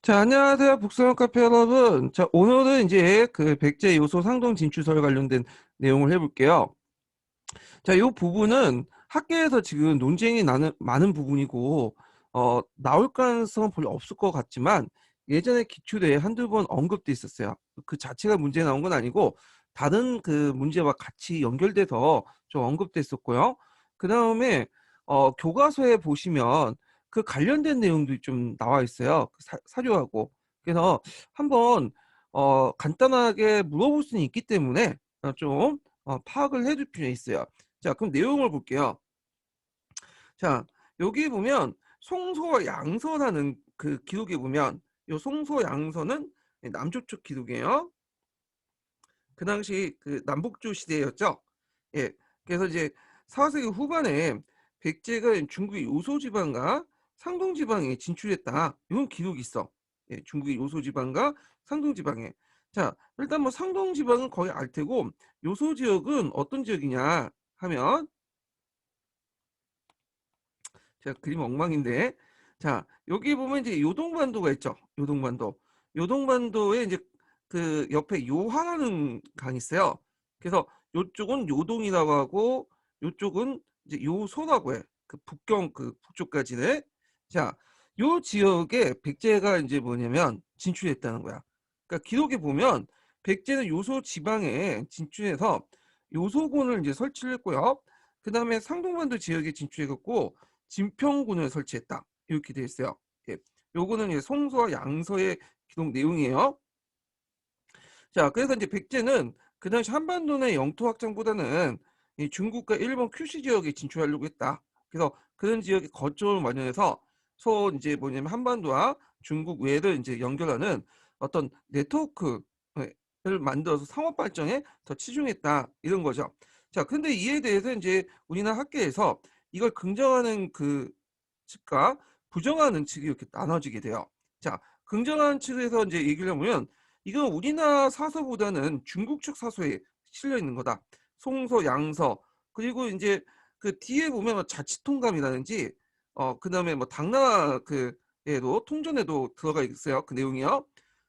자, 안녕하세요. 북서영 카페 여러분. 자, 오늘은 이제 그 백제 요소 상동 진출설 관련된 내용을 해볼게요. 자, 이 부분은 학계에서 지금 논쟁이 나는 많은 부분이고, 나올 가능성은 별로 없을 것 같지만, 예전에 기출에 한두 번 언급돼 있었어요. 그 자체가 문제 나온 건 아니고, 다른 그 문제와 같이 연결돼서 좀 언급됐었고요. 그 다음에, 교과서에 보시면 그 관련된 내용도 좀 나와 있어요. 그 사료하고. 그래서 한번, 간단하게 물어볼 수는 있기 때문에 좀 파악을 해둘 필요가 있어요. 자, 그럼 내용을 볼게요. 자, 여기 보면 송소양서라는 그 기록에 보면 요 송소양서는 남조쪽 기록이에요. 그 당시 그 남북조 시대였죠. 예. 그래서 이제 4세기 후반에 백제가 중국의 요소 지방과 상동 지방에 진출했다. 이런 기록이 있어. 예, 중국의 요소 지방과 상동 지방에. 자, 일단 뭐 상동 지방은 거의 알 테고 요소 지역은 어떤 지역이냐 하면 제가 그림 엉망인데. 자, 여기 보면 이제 요동반도가 있죠. 요동반도. 요동반도에 이제 그 옆에 요하라는 강이 있어요. 그래서 요쪽은 요동이라고 하고 요쪽은 이제 요소라고 해. 그 북경 그 북쪽까지는. 자, 요 지역에 백제가 이제 뭐냐면 진출했다는 거야. 그러니까 기록에 보면 백제는 요소 지방에 진출해서 요소군을 이제 설치를 했고요. 그 다음에 상동반도 지역에 진출해갖고 진평군을 설치했다. 이렇게 되어 있어요. 예. 요거는 이제 송서와 양서의 기록 내용이에요. 자, 그래서 이제 백제는 그 당시 한반도 내 영토 확장보다는 이 중국과 일본 큐슈 지역에 진출하려고 했다. 그래서 그런 지역에 거점을 마련해서 소 이제 뭐냐면 한반도와 중국 외를 이제 연결하는 어떤 네트워크를 만들어서 상업 발전에 더 치중했다. 이런 거죠. 자, 근데 이에 대해서 이제 우리나라 학계에서 이걸 긍정하는 그 측과 부정하는 측이 이렇게 나눠지게 돼요. 자, 긍정하는 측에서 이제 얘기를 하면 이건 우리나라 사서보다는 중국 측 사서에 실려 있는 거다. 송서, 양서, 그리고 이제 그 뒤에 보면 뭐 자치통감이라든지 그다음에 뭐 당나라 그에도 통전에도 들어가 있어요. 그 내용이요.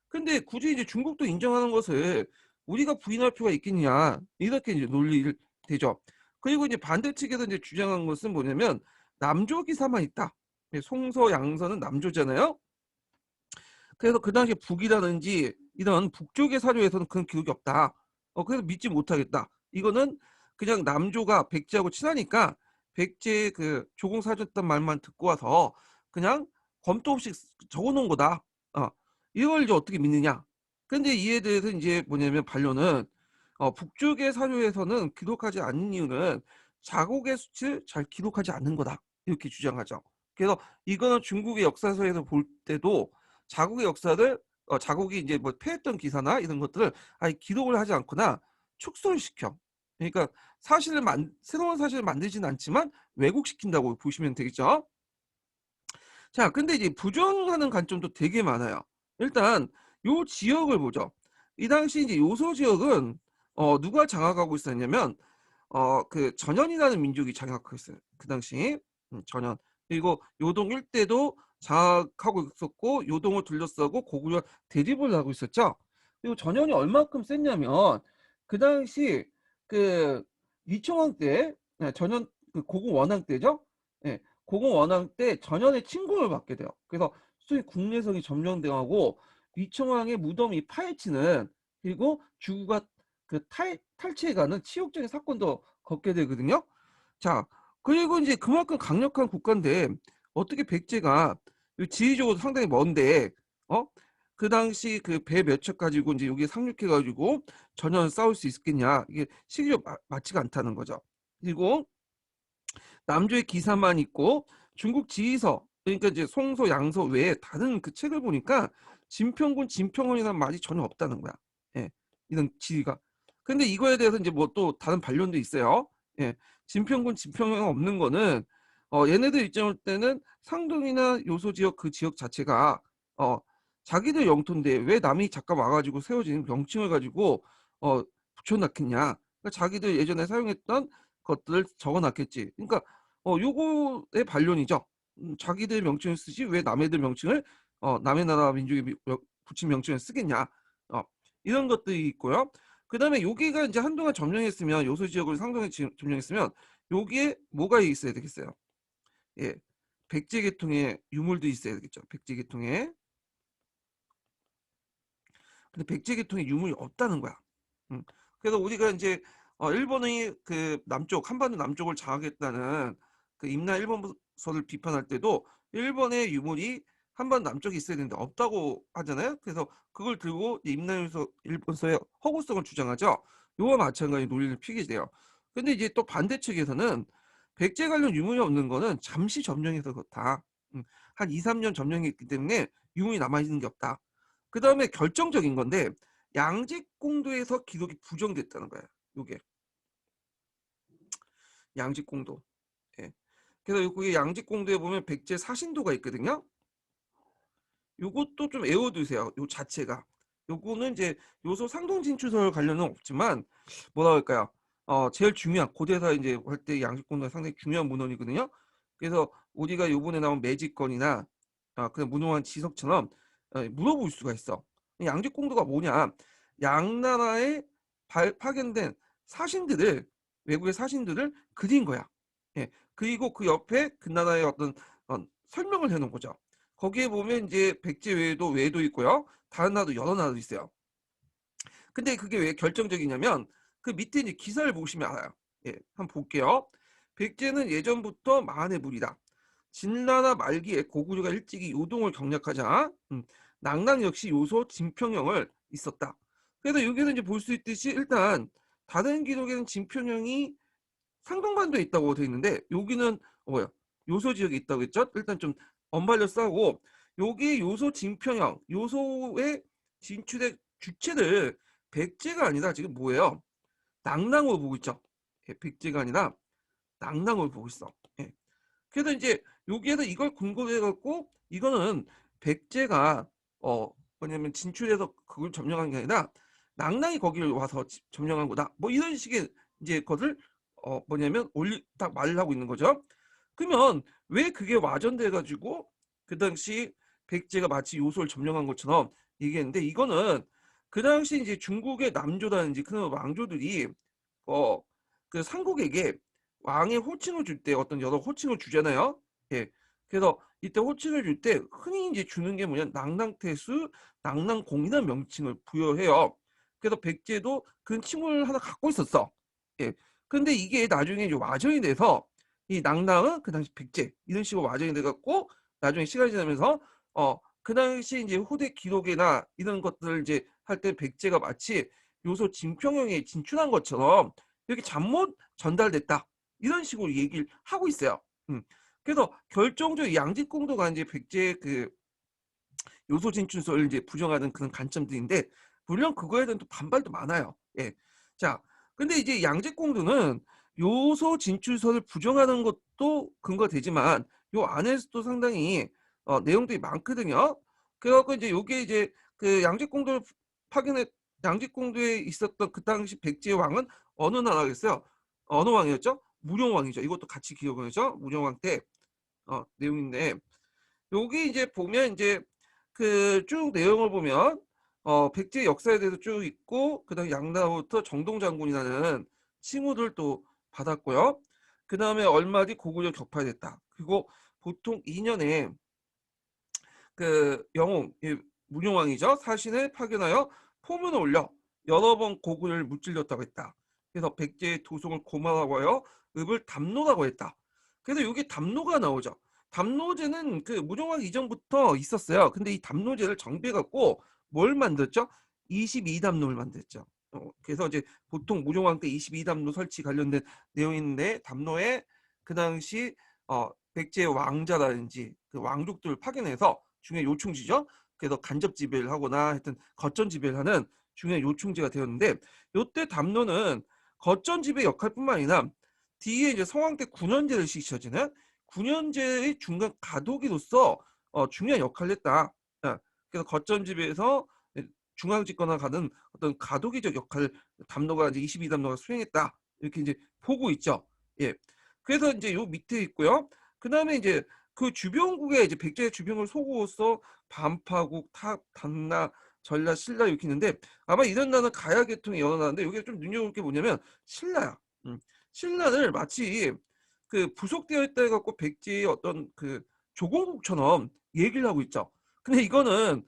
근데 굳이 이제 중국도 인정하는 것을 우리가 부인할 필요가 있겠냐 이렇게 이제 논리를 되죠. 그리고 이제 반대측에서 이제 주장한 것은 뭐냐면 남조 기사만 있다. 송서, 양서는 남조잖아요. 그래서 그 당시에 북이라든지 이런 북쪽의 사료에서는 그런 기록이 없다. 그래서 믿지 못하겠다. 이거는 그냥 남조가 백제하고 친하니까 백제의 그 조공 사줬단 말만 듣고 와서 그냥 검토 없이 적어놓은 거다. 이걸 이제 어떻게 믿느냐? 근데 이에 대해서 이제 뭐냐면 반론은 북쪽의 사료에서는 기록하지 않는 이유는 자국의 수치를 잘 기록하지 않는 거다. 이렇게 주장하죠. 그래서 이거는 중국의 역사서에서 볼 때도 자국의 역사를 자국이 이제 뭐 패했던 기사나 이런 것들을 아예 기록을 하지 않거나 축소시켜. 그러니까 새로운 사실을 만들지는 않지만 왜곡시킨다고 보시면 되겠죠. 자, 근데 이제 부정하는 관점도 되게 많아요. 일단 요 지역을 보죠. 이 당시 이제 요소 지역은 누가 장악하고 있었냐면 그 전현이라는 민족이 장악하고 있어요. 그 당시 전현. 그리고 요동 일대도 장악하고 있었고 요동을 둘러싸고 고구려 대립을 하고 있었죠. 그리고 전현이 얼마큼 셌냐면 그 당시 그 이청왕 때 전현 그 고궁 원왕 때죠. 예, 고궁 원왕 때 전현의 침공을 받게 돼요. 그래서 소위 국내성이 점령당하고 이청왕의 무덤이 파헤치는 그리고 주구가 그 탈취해가는 치욕적인 사건도 겪게 되거든요. 자, 그리고 이제 그만큼 강력한 국가인데 어떻게 백제가 지리적으로 상당히 먼데 어? 그 당시 그 배 몇 척 가지고 이제 여기 상륙해 가지고 전혀 싸울 수 있겠냐? 이게 시기적 맞지가 않다는 거죠. 그리고 남조의 기사만 있고 중국 지휘서 그러니까 이제 송서, 양서 외에 다른 그 책을 보니까 진평군, 진평원이라는 말이 전혀 없다는 거야. 예, 이런 지위가. 근데 이거에 대해서 이제 뭐 또 다른 반론도 있어요. 예, 진평군, 진평원 없는 거는 얘네들 입장일 때는 상동이나 요소 지역 그 지역 자체가 자기들 영토인데 왜 남이 잠깐 와가지고 세워진 명칭을 가지고 붙여놨겠냐? 그러니까 자기들 예전에 사용했던 것들을 적어놨겠지. 그러니까 요거의 반론이죠. 자기들 명칭을 쓰지 왜 남의 들 명칭을 남의 나라 민족의 붙인 명칭을 쓰겠냐. 어, 이런 것들이 있고요. 그다음에 여기가 이제 한동안 점령했으면 요소 지역을 상동에 점령했으면 여기에 뭐가 있어야 되겠어요? 예. 백제 계통의 유물도 있어야 되겠죠. 백제 계통에. 근데 백제 계통의 유물이 없다는 거야. 음. 그래서 우리가 이제 일본의 그 남쪽 한반도 남쪽을 장악했다는 그 임나 일본서를 비판할 때도 일본의 유물이 한반도 남쪽에 있어야 되는데 없다고 하잖아요. 그래서 그걸 들고 임나 일본서의 허구성을 주장하죠. 이와 마찬가지 논리를 피게 돼요. 근데 이제 또 반대측에서는 백제 관련 유물이 없는 거는 잠시 점령해서 그렇다. 한 2, 3년 점령했기 때문에 유물이 남아있는 게 없다. 그 다음에 결정적인 건데 양직공도에서 기록이 부정됐다는 거야. 요게 양직공도. 예. 그래서 여기 양직공도에 보면 백제 사신도가 있거든요. 요것도 좀 외워두세요. 요 자체가. 요거는 이제 요소 상동 진출설 관련은 없지만 뭐라 할까요? 제일 중요한 고대사 이제 할 때 양직공도가 상당히 중요한 문헌이거든요. 그래서 우리가 요번에 나온 매직건이나 그 문호한 지석처럼 물어볼 수가 있어. 양직공도가 뭐냐? 양나라에 파견된 사신들을 외국의 사신들을 그린 거야. 예. 그리고 그 옆에 그 나라의 어떤 설명을 해놓은 거죠. 거기에 보면 이제 백제 외도 있고요. 다른 나라도 여러 나라도 있어요. 근데 그게 왜 결정적이냐면 그 밑에 이제 기사를 보시면 알아요. 예, 한번 볼게요. 백제는 예전부터 만의 무리다. 진나라 말기에 고구려가 일찍이 요동을 경략하자 낙랑 역시 요소 진평형을 있었다. 그래서 여기서 이제 볼 수 있듯이 일단 다른 기록에는 진평형이 상동반도에 있다고 되어 있는데 여기는 뭐야? 요소 지역에 있다고 했죠? 일단 좀 언발려 싸고 여기 요소 진평형, 요소의 진출의 주체를 백제가 아니라 지금 뭐예요? 낙랑으로 보고 있죠. 예, 백제가 아니라 낙랑으로 보고 있어. 예. 그래서 이제 여기에서 이걸 근거로 해갖고 이거는 백제가 뭐냐면 진출해서 그걸 점령한 게 아니라 낙랑이 거기를 와서 점령한 거다. 뭐 이런 식의 이제 것을 뭐냐면 딱 말을 하고 있는 거죠. 그러면 왜 그게 와전돼 가지고 그 당시 백제가 마치 요소를 점령한 것처럼 얘기했는데 이거는 그 당시 이제 중국의 남조라든지 그런 왕조들이 어 그 상국에게 왕의 호칭을 줄 때 어떤 여러 호칭을 주잖아요. 예. 그래서 이때 호칭을 줄 때 흔히 이제 주는 게 뭐냐 낙랑태수, 낙랑공이라는 명칭을 부여해요. 그래서 백제도 그런 칭호를 하나 갖고 있었어. 예. 근데 이게 나중에 이제 와전이 돼서 이 낙랑은 그 당시 백제 이런 식으로 와전이 돼 갖고 나중에 시간이 지나면서 그 당시 이제 후대 기록이나 이런 것들을 이제 할 때 백제가 마치 요소 진평형에 진출한 것처럼 이렇게 잘못 전달됐다. 이런 식으로 얘기를 하고 있어요. 그래서 결정적으로 양직공도가 이제 백제의 그 요소 진출설을 이제 부정하는 그런 관점들인데 물론 그거에 대한 또 반발도 많아요. 예. 자, 근데 이제 양직공도는 요소 진출설을 부정하는 것도 근거가 되지만 요 안에서도 상당히 내용들이 많거든요. 그래갖고 이제 요게 이제 그 양직공도를 파견해 양직공도에 있었던 그 당시 백제 왕은 어느 나라겠어요? 어느 왕이었죠? 무령왕이죠. 이것도 같이 기억하죠? 무령왕 때 내용인데 여기 이제 보면 이제 그 쭉 내용을 보면 백제 역사에 대해서 쭉 있고 그다음에 양나라부터 정동장군이라는 칭호를 또 받았고요. 그다음에 얼마 뒤 고구려 격파됐다. 그리고 보통 2년에 그 영웅 문용왕이죠. 사신을 파견하여 포문을 올려 여러 번 고구려를 무찔렀다고 했다. 그래서 백제의 도성을 고마라고 하여 읍을 담노라고 했다. 그래서 여기 담노가 나오죠. 담노제는 그 무종왕 이전부터 있었어요. 근데 이 담노제를 정비해 갖고 뭘 만들었죠? 22담노를 만들었죠. 그래서 이제 보통 무종왕 때 22담노 설치 관련된 내용인데 담노에 그 당시 백제 왕자라든지 그 왕족들을 파견해서 중요한 요충지죠. 그래서 간접 지배를 하거나 하여튼 거점 지배를 하는 중요한 요충지가 되었는데 요때 담노는 거점 지배 역할뿐만 아니라 뒤에 이제 성왕 때 군현제를 시키잖아요. 군현제의 중간 가도기로서 중요한 역할을 했다. 그래서 거점 지배에서 중앙 집권을 가는 어떤 가도기적 역할을 담노가 이제 22담노가 수행했다. 이렇게 이제 보고 있죠. 예. 그래서 이제 요 밑에 있고요. 그다음에 이제 그 주변국에 이제 백제의 주변을 소구로서 반파국, 탑, 단나, 전라, 신라 이렇게 있는데 아마 이런 나라는 가야 계통이 여러 나라인데 여기가 좀 눈여볼 게 뭐냐면 신라야. 신라를 마치 그 부속되어 있다 해 갖고 백제의 어떤 그 조공국처럼 얘기를 하고 있죠. 근데 이거는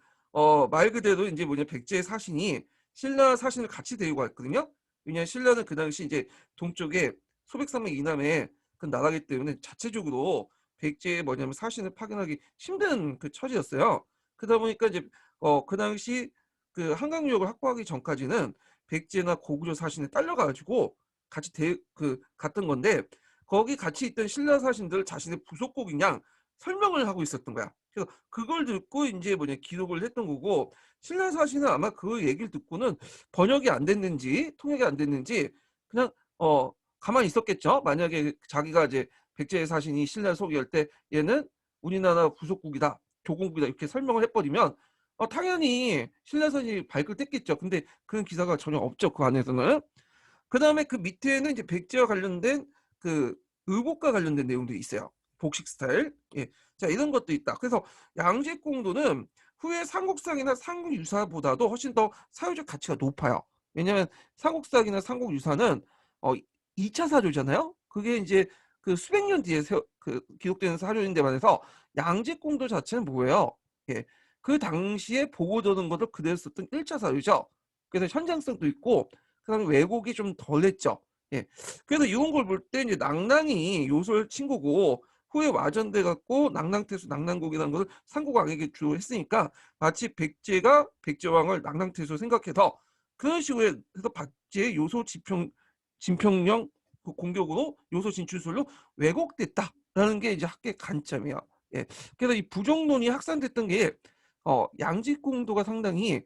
말 그대로 인제 뭐냐 백제의 사신이 신라 사신을 같이 데리고 왔거든요. 왜냐하면 신라는 그 당시 이제 동쪽에 소백산맥 이남에 그 나라이기 때문에 자체적으로 백제의 뭐냐면 사신을 파견하기 힘든 그 처지였어요. 그러다 보니까 이제 그 당시 그 한강유역을 확보하기 전까지는 백제나 고구려 사신에 딸려 가지고 같이 갔던 건데 거기 같이 있던 신라 사신들 자신의 부속국인 양 설명을 하고 있었던 거야. 그래서 그걸 듣고 인제 뭐냐 기록을 했던 거고 신라 사신은 아마 그 얘기를 듣고는 번역이 안 됐는지 통역이 안 됐는지 그냥 가만히 있었겠죠. 만약에 자기가 이제 백제의 사신이 신라를 소개할 때 "얘는 우리나라 부속국이다. 조공국이다." 이렇게 설명을 해 버리면 당연히 신라 사신이 발끈 뗐겠죠. 근데 그런 기사가 전혀 없죠, 그 안에서는. 그다음에 그 밑에는 이제 백제와 관련된 그 의복과 관련된 내용들이 있어요. 복식 스타일. 예. 자 이런 것도 있다. 그래서 양재공도는 후에 삼국사기나 삼국유사보다도 훨씬 더 사회적 가치가 높아요. 왜냐하면 삼국사기나 삼국유사는 2차 사조잖아요. 그게 인제 그 수백 년 뒤에 기록되는 사조인데 반해서 양재공도 자체는 뭐예요? 예. 그 당시에 보고되는 것을 그대로 썼던 1차 사조죠. 그래서 현장성도 있고 그다음에 왜곡이 좀 덜했죠. 예. 그래서 이런 걸 볼 때 이제 낭낭이 요소의 친구고 후에 와전돼 갖고 낭낭태수, 낭낭곡이라는 것을 삼국왕에게 주로 했으니까 마치 백제가 백제왕을 낭낭태수로 생각해서 그런 식으로 해서 백제의 요소 진평령 그 공격으로 요소 진출술로 왜곡됐다라는 게 이제 학계의 관점이에요. 예. 그래서 이 부정론이 확산됐던 게 양지공도가 상당히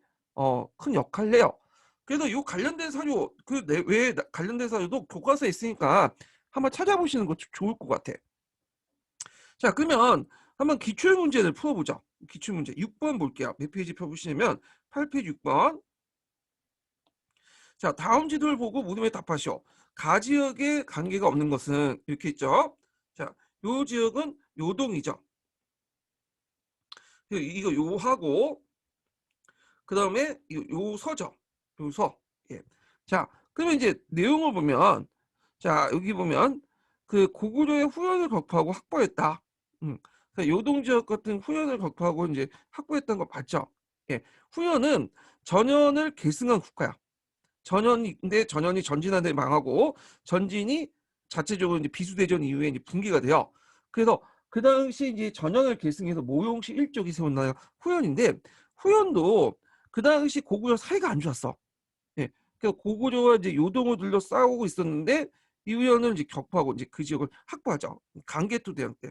큰 역할을 해요. 그래서 요 관련된 사료 그 내 외에 관련된 사료도 교과서에 있으니까 한번 찾아보시는 거 좋을 것 같아. 자 그러면 한번 기출 문제를 풀어보자. 기출 문제 6번 볼게요. 몇 페이지 펴 보시냐면 8 페이지 6 번. 자 다음 지도를 보고 물음에 답하시오. 가지역에 관계가 없는 것은 이렇게 있죠. 자 요 지역은 요동이죠. 이거 요하고 그다음에 요서죠. 요서. 예. 자 그러면 이제 내용을 보면 자 여기 보면 그 고구려의 후연을 격파하고 확보했다. 그러니까 요동 지역 같은 후연을 격파하고 인제 확보했던 거 맞죠? 예. 후연은 전현을 계승한 국가야. 전현인데 전현이 전진한 데 망하고 전진이 자체적으로 인제 비수대전 이후에 인제 붕괴가 돼요. 그래서 그 당시 이제 전현을 계승해서 모용시 일족이 세운 나라가 후연인데 후연도 그 당시 고구려 사이가 안 좋았어. 예. 그래서 고구려와 이제 요동을 둘러 싸우고 있었는데 이후에는 이제 격파하고 이제 그 지역을 확보하죠. 강개토 대항 때.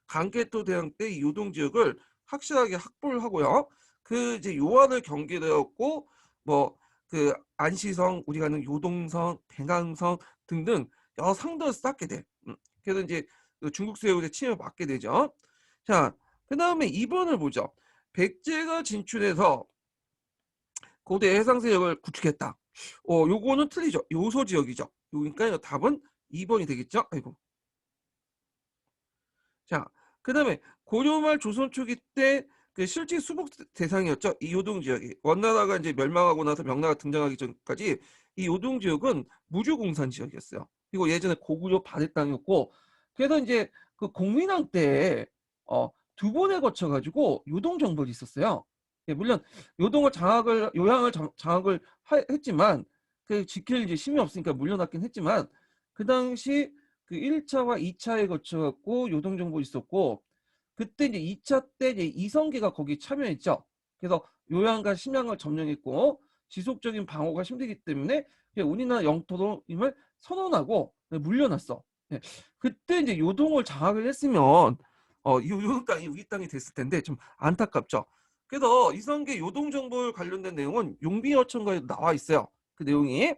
강개토 대항 때 이 요동 지역을 확실하게 확보를 하고요. 그 이제 요한을 경계되었고 뭐 그 안시성, 우리가 아는 요동성, 대강성 등등 여러 성들을 쌓게 돼. 그래서 인제 그 중국 세력의 침입을 막게 되죠. 자 그다음에 2 번을 보죠. 백제가 진출해서 고대 해상 세력을 구축했다. 요거는 틀리죠. 요소 지역이죠. 그러니까 답은 2 번이 되겠죠. 아이고. 자 그다음에 고려 말 조선 초기 때 그 실제 수복 대상이었죠. 이 요동 지역이. 원나라가 인제 멸망하고 나서 명나라가 등장하기 전까지 이 요동 지역은 무주공산 지역이었어요. 그리고 예전에 고구려 발해 땅이었고 그래서 인제 그 공민왕 때 어 2 번에 거쳐 가지고 요동 정벌이 있었어요. 예 물론 요동을 요양을 장악을 했지만 그 지킬 이제 힘이 없으니까 물려났긴 했지만 그 당시 그 1 차와 2 차에 거쳐 갖고 요동 정벌이 있었고 그때 이제 2차 때 이제 이성계가 거기에 참여했죠. 그래서 요양과 심양을 점령했고 지속적인 방어가 힘들기 때문에 그냥 우리나라 영토임을 선언하고 물려놨어. 예. 그때 인제 요동을 장악을 했으면 요동 땅이 우리 땅이 됐을 텐데 좀 안타깝죠. 그래서 이성계 요동 정벌 관련된 내용은 용비어천가에 나와 있어요, 그 내용이.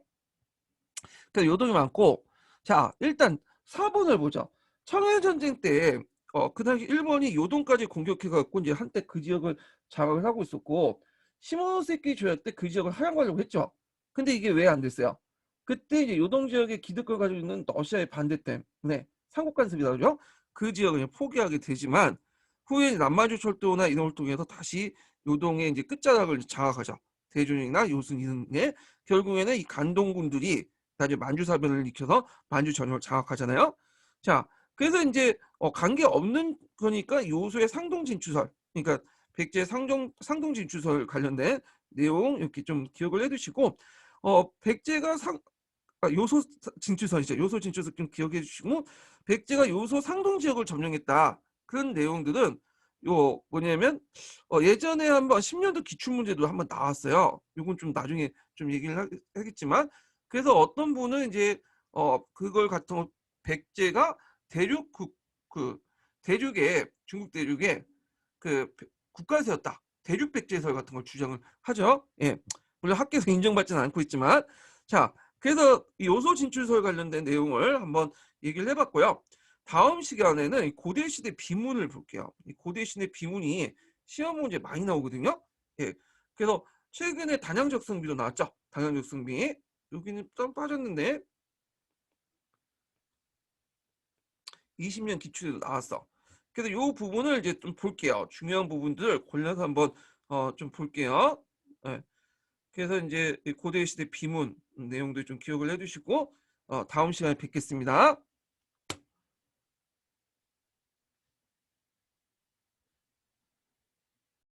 그러니까 요동이 많고 자 일단 4 번을 보죠. 청해전쟁 때 그 당시 일본이 요동까지 공격해 갖고 인제 한때 그 지역을 장악을 하고 있었고 시모노세키 조약 때 그 지역을 할양하려고 했죠. 근데 이게 왜 안 됐어요? 그때 이제 요동 지역의 기득권을 가지고 있는 러시아의 반대 때문에 삼국 간섭이라 그러죠. 그 지역을 그냥 포기하게 되지만 후에 남만주 철도나 이동을 통해서 다시 요동의 이제 끝자락을 장악하죠. 대준이나 요순 등의 결국에는 이 간동군들이 나중에 만주사변을 일으켜서 만주 전역을 장악하잖아요. 자, 그래서 이제 관계 없는 거니까 요소의 상동 진출설, 그러니까 백제 상동 진출설 관련된 내용 이렇게 좀 기억을 해두시고, 백제가 요소 진출선이죠. 요소 진출선 좀 기억해 주시고, 백제가 요소 상동 지역을 점령했다. 그런 내용들은 요 뭐냐면 예전에 한번 10년도 기출 문제도 한번 나왔어요. 요건 좀 나중에 좀 얘기를 하겠지만, 그래서 어떤 분은 이제 그걸 같은 거 백제가 대륙 그 대륙에 중국 대륙에 그 국가를 세웠다. 대륙 백제설 같은 걸 주장을 하죠. 예. 물론 학계에서 인정받지는 않고 있지만, 자, 그래서 이 요소 진출설 관련된 내용을 한번 얘기를 해봤고요. 다음 시간에는 이 고대 시대 비문을 볼게요. 이 고대 시대 비문이 시험 문제 많이 나오거든요. 예. 그래서 최근에 단양적성비도 나왔죠. 단양적성비. 여기는 좀 빠졌는데 20년 기출에도 나왔어. 그래서 이 부분을 이제 좀 볼게요. 중요한 부분들 골라서 한번 좀 볼게요. 예. 그래서 이제 고대 시대 비문 내용도 좀 기억을 해두시고 다음 시간에 뵙겠습니다.